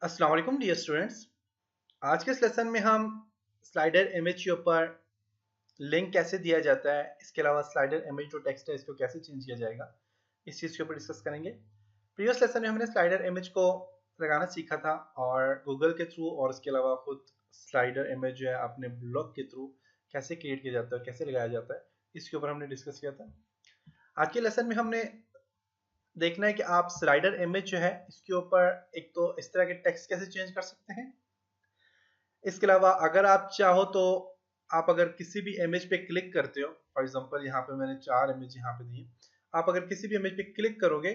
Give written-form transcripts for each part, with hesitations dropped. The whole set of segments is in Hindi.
अस्सलाम वालेकुम डियर स्टूडेंट्स। आज के इस लेसन में हम स्लाइडर इमेज के ऊपर लिंक कैसे दिया जाता है, इसके अलावा स्लाइडर इमेज जो टेक्स्ट है इसको कैसे चेंज किया जाएगा, इस चीज़ के ऊपर डिस्कस करेंगे। प्रीवियस लेसन में हमने स्लाइडर इमेज को लगाना सीखा था और गूगल के थ्रू और इसके अलावा खुद स्लाइडर इमेज जो है अपने ब्लॉग के थ्रू कैसे क्रिएट किया जाता है, कैसे लगाया जाता है, इसके ऊपर हमने डिस्कस किया था। आज के लेसन में हमने देखना है कि आप स्लाइडर इमेज जो है इसके ऊपर एक तो इस तरह के टेक्स्ट कैसे चेंज कर सकते हैं। इसके अलावा अगर आप चाहो तो आप अगर किसी भी इमेज पे क्लिक करते हो, फॉर एग्जांपल यहाँ पे मैंने 4 इमेज यहाँ पे दी। आप अगर किसी भी इमेज पे क्लिक करोगे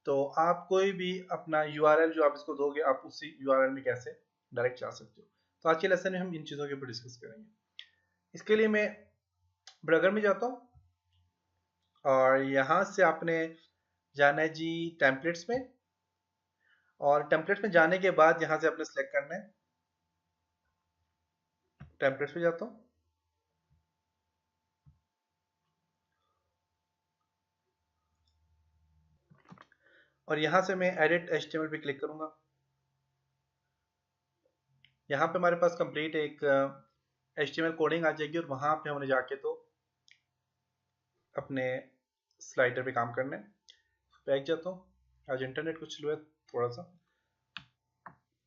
तो आप कोई भी अपना यूआरएल जो आप इसको दोगे, आप उसी यूआरएल में कैसे डायरेक्ट जा सकते हो। तो आज के लेसन में हम इन चीज़ों के ऊपर डिस्कस करेंगे। इसके लिए मैं ब्राउज़र में जाता हूँ और यहाँ से आपने जाना है जी टेम्पलेट्स में, और टेम्पलेट्स में जाने के बाद यहाँ से आपने सेलेक्ट करना है। टेम्पलेट्स में जाता हूँ और यहाँ से मैं एडिट एचटीएमएल पे क्लिक करूंगा। यहाँ पे हमारे पास कंप्लीट एक एचटीएमएल कोडिंग आ जाएगी और वहां पे हमने जाके तो अपने स्लाइडर पे काम करना है। बैक जाता हूँ, आज इंटरनेट कुछ स्लो है थोड़ा सा।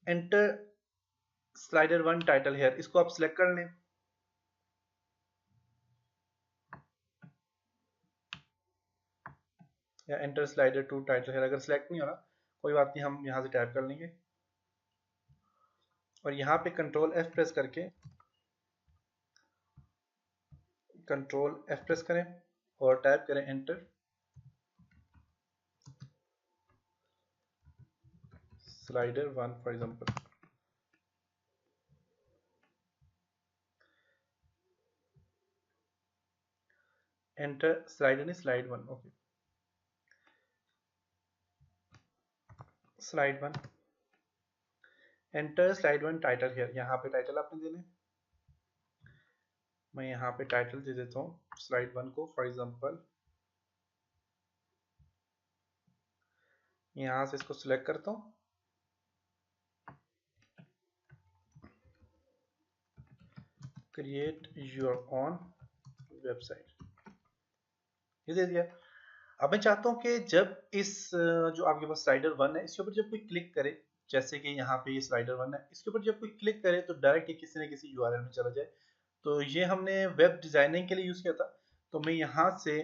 एंटर स्लाइडर 1 टाइटल हेयर, इसको आप सिलेक्ट कर लें। या एंटर स्लाइडर 2 टाइटल हेयर, अगर सिलेक्ट नहीं हो रहा कोई बात नहीं, हम यहाँ से टाइप कर लेंगे और यहाँ पे कंट्रोल एफ प्रेस करके कंट्रोल एफ प्रेस करें और टाइप करें enter slider 1 for example. Enter slider नहीं, slide 1। Okay, slide 1। Enter slide 1 title here, यहाँ पे टाइटल आपने देना है। मैं यहाँ पे टाइटल दे देता हूँ स्लाइड 1 को, फॉर एग्जांपल यहाँ से इसको सिलेक्ट करता हूँ, क्रिएट योर ओन वेबसाइट, ये दे दिया। अब मैं चाहता हूँ कि जब इस जो आपके पास स्लाइडर 1 है इसके ऊपर जब कोई क्लिक करे, जैसे कि यहाँ पे ये स्लाइडर 1 है, इसके ऊपर जब कोई क्लिक करे तो डायरेक्ट किसी न किसी यूआरएल में चला जाए। तो ये हमने वेब डिजाइनिंग के लिए यूज किया था। तो मैं यहाँ से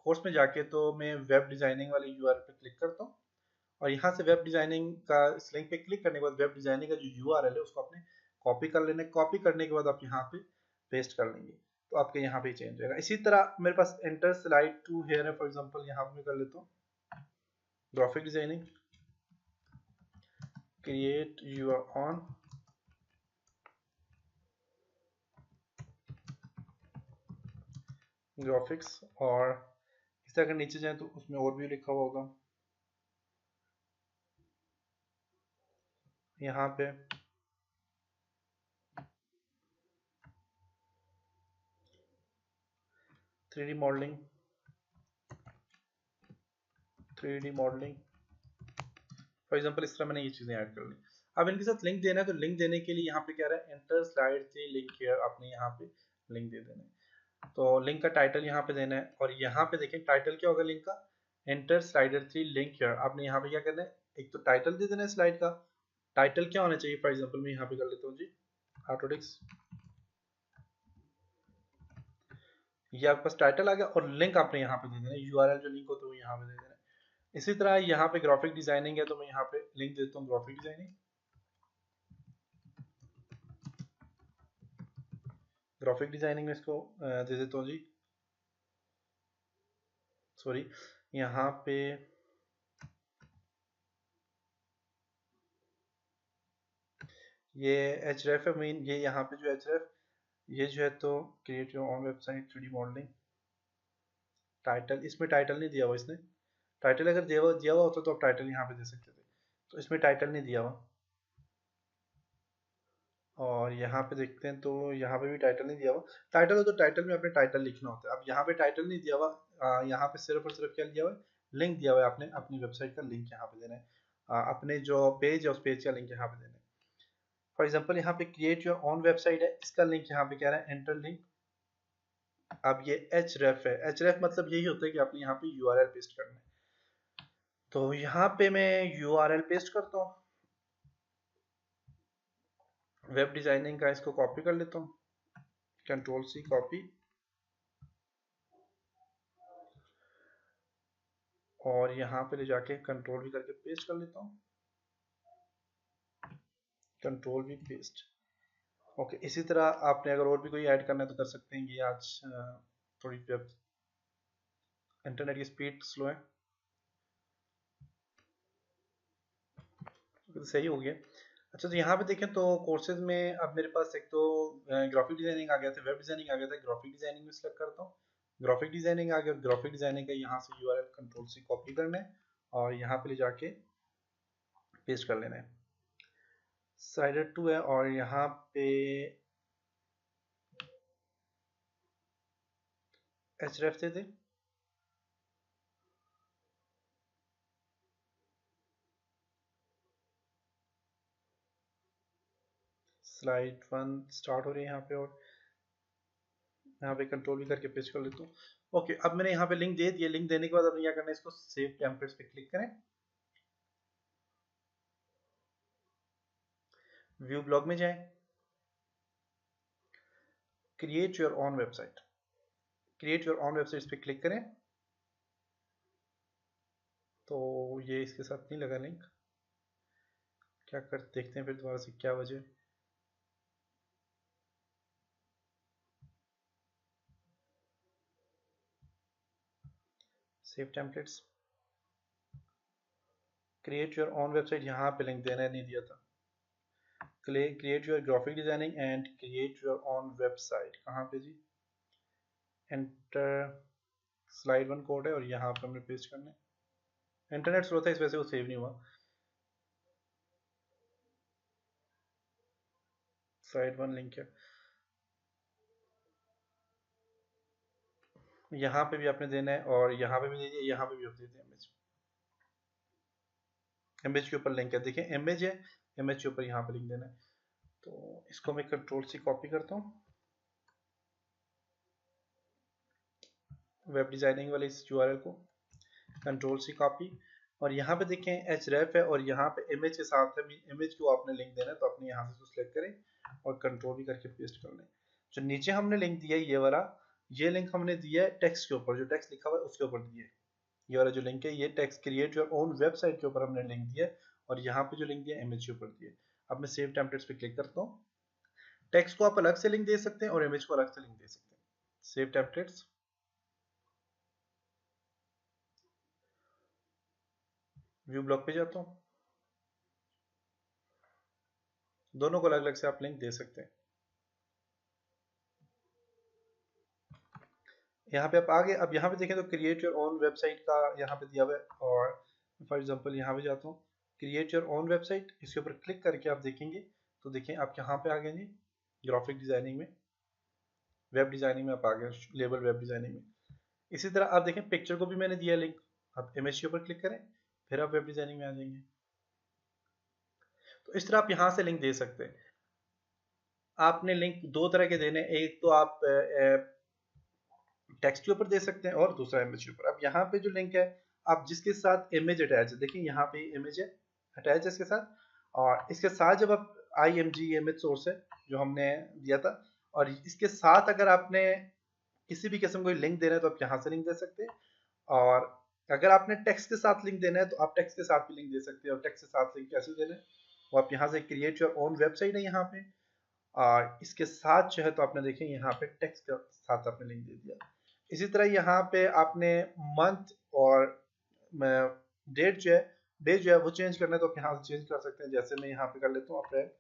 कोर्स में जाके तो मैं वेब डिजाइनिंग वाले यूआरएल पे क्लिक करता हूँ और यहाँ से वेब डिजाइनिंग का इस लिंक पे क्लिक करने के बाद वेब डिजाइनिंग का जो यूआरएल है उसको आपने कॉपी कर लेना है। कॉपी करने के बाद आप यहाँ पे पेस्ट कर लेंगे तो आपके यहाँ पे चेंज होगा। इसी तरह मेरे पास एंटर स्लाइड 2 हेयर है, फॉर एग्जांपल यहाँ पे मैं कर लेता हूँ graphic designing, create your on graphics, और इस तरह अगर नीचे जाए तो उसमें और भी लिखा हुआ होगा। यहाँ पे 3D modelling, 3D modelling for example, इस तरह मैंने ये चीजें ऐड कर ली। अब इनके साथ लिंक देना है तो लिंक देने के लिए यहाँ पे क्या रहा है, एंटर स्लाइड से लिंक हियर, आपने यहाँ पे लिंक दे देना है। तो लिंक का टाइटल यहाँ पे देना है और यहाँ पे देखें टाइटल क्या होगा लिंक का, एंटर स्लाइडर 3 लिंक हियर। आपने यहाँ पे क्या करना है, एक तो टाइटल दे देना है स्लाइड का। टाइटल क्या होना चाहिए, फॉर एग्जांपल मैं यहाँ पे कर लेता हूँ जी ऑटोडिक्स, ये आपके पास टाइटल आ गया और लिंक आपने यहाँ पे दे देना है, यूआरएल जो लिंक होता है वो यहाँ पे दे देना है। इसी तरह यहाँ पे ग्राफिक डिजाइनिंग है तो मैं यहाँ पे लिंक देता हूँ ग्राफिक डिजाइनिंग। ग्राफिक डिजाइनिंग में इसको दे देता हूँ जी, सॉरी यहाँ पे ये एचरेफ है मेन, ये यहाँ पे जो एचरेफ ये जो है तो create your on website 3D modelling. Title, इसमें टाइटल नहीं दिया हुआ इसने। टाइटल अगर दिया हुआ होता तो आप टाइटल यहाँ पे दे सकते थे, तो इसमें टाइटल नहीं दिया हुआ। और यहाँ पे देखते हैं तो यहाँ पे भी टाइटल नहीं दिया हुआ। टाइटल हो तो टाइटल में अपने टाइटल लिखना होता है। अब यहाँ पे टाइटल नहीं दिया हुआ, यहाँ पे सिर्फ और सिर्फ क्या दिया हुआ है, लिंक दिया हुआ है, आपने अपनी वेबसाइट का लिंक यहाँ पे देना है। अपने जो पेज है उस पेज का लिंक यहाँ पे देना है। फॉर एग्जाम्पल यहाँ पे क्रिएट योर ओन वेबसाइट है, इसका लिंक यहाँ पे कह रहा है एंटर लिंक। अब ये href है, href मतलब यही होता है कि आपने यहाँ पे URL पेस्ट करना है। तो यहाँ पे मैं URL पेस्ट करता हूँ, वेब डिजाइनिंग का इसको कॉपी कर लेता हूँ, Ctrl+C कॉपी, और यहाँ पे ले जाके Ctrl+V करके पेस्ट कर लेता हूँ, Ctrl+V पेस्ट। ओके, इसी तरह आपने अगर और भी कोई ऐड करना है तो कर सकते हैं। ये आज थोड़ी वेब इंटरनेट की स्पीड स्लो है, तो सही हो गया। अच्छा, तो यहाँ पे देखें तो कोर्सेज में अब मेरे पास एक तो ग्राफिक डिजाइनिंग आ गया था, वेब डिजाइनिंग आ गया था। ग्राफिक डिजाइनिंग में सिलेक्ट करता हूँ, ग्राफिक डिजाइनिंग आ गया। ग्राफिक डिजाइनिंग का यहाँ से URL Ctrl+C कॉपी करना है और यहाँ पे ले जाके पेस्ट कर लेना है। स्लाइडर 2 है और यहाँ पे href दे दे। स्लाइड 1 स्टार्ट हो रही है यहाँ पे, और यहाँ पे Ctrl+V करके पेस्ट कर लेता हूँ। ओके, अब मैंने यहाँ पे लिंक दे दिया। लिंक देने के बाद अब क्या करना है, इसको सेव टेम्पलेट्स पे क्लिक करें, व्यू ब्लॉग में जाएं, create your own website, create your own website पे क्लिक करें। तो ये इसके साथ नहीं लगा लिंक, क्या कर देखते हैं फिर दोबारा से क्या वजह। Save templates, create your own website, यहाँ पे लिंक देना नहीं दिया था। Create your graphic designing and create your own website, कहाँ पे जी, एंटर। स्लाइड 1 कोड है और यहाँ पे हमने पेस्ट करना है। इंटरनेट स्लो था इस वजह से वो सेव नहीं हुआ। स्लाइड 1 लिंक है, यहाँ पे भी आपने देना है और यहाँ पे भी दीजिए, यहाँ पे भी आप दे दें इमेज। इमेज के ऊपर लिंक है, देखिए इमेज है, इमेज के ऊपर यहाँ पे लिंक देना है। तो इसको मैं Ctrl+C कॉपी करता हूँ, वेब डिजाइनिंग वाले इस URL को Ctrl+C कॉपी, और यहाँ पे देखें href है और यहाँ पे इमेज के साथ है, इमेज को आपने लिंक देना है तो अपने यहाँ से सिलेक्ट करें और Ctrl+V करके पेस्ट कर लें। जो नीचे हमने लिंक दिया है ये वाला, ये लिंक हमने दिया है टेक्स्ट के ऊपर, जो टेक्स्ट लिखा हुआ है उसके ऊपर दिया है। ये वाला जो लिंक है ये text create your own website के ऊपर हमने लिंक दिया है, और यहाँ पे जो लिंक दिया है इमेज के ऊपर दिया है। अब मैं सेव टेम्पलेट्स पे क्लिक करता हूँ। टेक्स्ट को आप अलग से लिंक दे सकते हैं और इमेज को अलग से लिंक दे सकते हैं। सेव टेम्पलेट्स, व्यू ब्लॉक पे जाता हूँ, दोनों को अलग अलग से आप लिंक दे सकते हैं। यहाँ पे आप आगे, अब यहाँ पे देखें तो क्रिएट योर ओन वेबसाइट का यहाँ पे दिया हुआ है, और फॉर एग्जांपल यहाँ पे जाता हूँ, क्रिएट योर ओन वेबसाइट, इसके ऊपर क्लिक करके आप देखेंगे तो देखें आप यहाँ पे आ गए जी, ग्राफिक डिजाइनिंग में, वेब डिजाइनिंग में आप आ गए, लेबल वेब डिजाइनिंग में। इसी तरह आप देखें पिक्चर को भी मैंने दिया लिंक, आप इमेज के ऊपर क्लिक करें फिर आप वेब डिजाइनिंग में आ जाएंगे। तो इस तरह आप यहाँ से लिंक दे सकते हैं। आपने लिंक दो तरह के देने, एक तो आप टेक्स्ट के ऊपर दे सकते हैं और दूसरा इमेज के ऊपर। अब यहाँ पे जो लिंक है, आप जिसके साथ इमेज अटैच है, देखिए यहाँ पे इमेज है अटैच है इसके साथ, और इसके साथ जब आप IMG इमेज सोर्स है जो हमने दिया था, और इसके साथ अगर आपने किसी भी किस्म को लिंक देना है तो आप यहाँ से लिंक दे सकते हैं, और अगर आपने टेक्स्ट के साथ लिंक देना है तो आप टेक्स्ट के साथ भी लिंक दे सकते हैं। और टेक्स्ट के साथ लिंक कैसे देना है, वो आप यहाँ से क्रिएट योर ओन वेबसाइट है यहाँ पे, और इसके साथ जो है तो आपने देखें यहाँ पे टेक्स्ट के साथ आपने लिंक दे दिया। इसी तरह यहाँ पे आपने मंथ और डेट जो है, डेट जो है वो चेंज करना है तो आप यहाँ से चेंज कर सकते हैं। जैसे मैं यहाँ पे कर लेता हूँ अप्रैल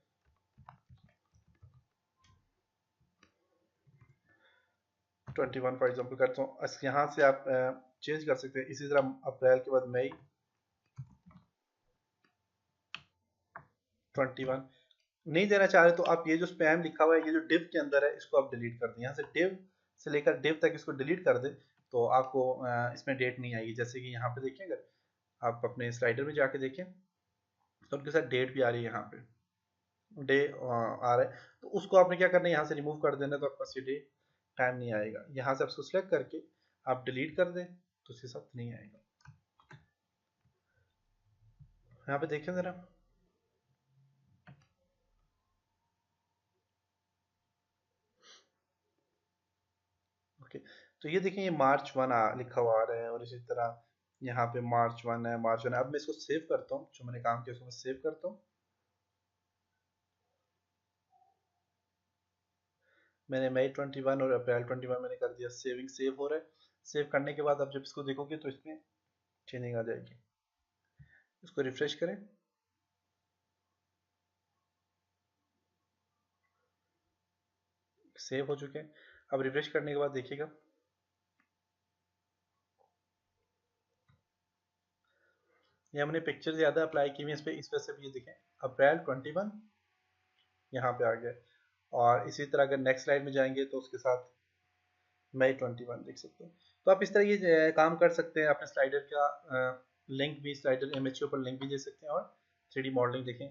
21 फॉर एग्जाम्पल करता हूँ, यहाँ से आप चेंज कर सकते हैं। इसी तरह अप्रैल के बाद मई 21 नहीं देना चाह रहे तो आप ये जो स्पैम लिखा हुआ है, ये जो डिव के अंदर है, इसको आप डिलीट कर दें। यहाँ से डिव से लेकर डिव तक इसको डिलीट कर दें तो आपको इसमें डेट नहीं आएगी। जैसे कि यहाँ पे देखें, अगर आप अपने स्लाइडर में जाके देखें तो उनके साथ डेट भी आ रही है, यहाँ पे डे आ रहा है, तो उसको आपने क्या करना है, यहाँ से रिमूव कर देना, तो आपका सी डे टाइम नहीं आएगा। यहाँ से आपको सिलेक्ट करके आप डिलीट कर दें तो उसके साथ नहीं आएगा। यहाँ पे देखें जरा, ओके। तो ये देखें, ये मार्च 1 लिखा हुआ आ रहा है, और इसी तरह यहाँ पे मार्च 1 है, मार्च 1 है। अब मैं इसको सेव करता हूँ, जो मैंने काम किया उसको मैं सेव करता हूँ। मैंने मई 21 और अप्रैल 21 मैंने कर दिया, सेविंग सेव हो रहा है। सेव करने के बाद आप जब इसको देखोगे तो इसमें चेंजिंग आ जाएगी। इसको रिफ्रेश करें, सेव हो चुके हैं। अब रिफ्रेश करने के बाद देखिएगा, ये हमने पिक्चर ज़्यादा अप्लाई की हुई है इस पे, इस वजह से भी ये देखें अप्रैल 21 यहाँ पे आ गया। और इसी तरह अगर नेक्स्ट स्लाइड में जाएंगे तो उसके साथ मई 21 देख सकते हैं। तो आप इस तरह ये काम कर सकते हैं। अपने स्लाइडर का लिंक भी, स्लाइडर इमेज के ऊपर लिंक भी दे सकते हैं, और 3D मॉडलिंग देखें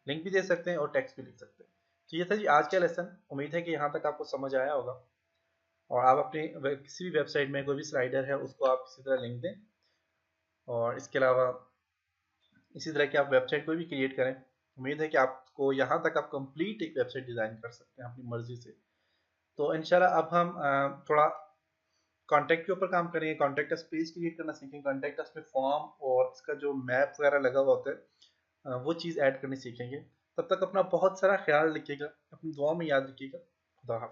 लिंक भी दे सकते हैं, और टेक्स्ट भी लिख सकते हैं। तो ये था जी आज का लेसन। उम्मीद है कि यहाँ तक आपको समझ आया होगा, और आप अपनी किसी भी वेबसाइट में कोई भी स्लाइडर है उसको आप इसी तरह लिंक दें। और इसके अलावा इसी तरह की आप वेबसाइट कोई भी क्रिएट करें। उम्मीद है कि आपको यहाँ तक आप कंप्लीट एक वेबसाइट डिज़ाइन कर सकते हैं अपनी मर्जी से। तो इंशाल्लाह अब हम थोड़ा कॉन्टैक्ट के ऊपर काम करेंगे, कॉन्टैक्ट अस पेज क्रिएट करना सीखेंगे, कॉन्टैक्ट अस में फॉर्म और इसका जो मैप वगैरह लगा हुआ होता है वो चीज़ ऐड करनी सीखेंगे। तब तक अपना बहुत सारा ख्याल रखिएगा, अपनी दुआ में याद रखिएगा। खुदा हाफ़िज़।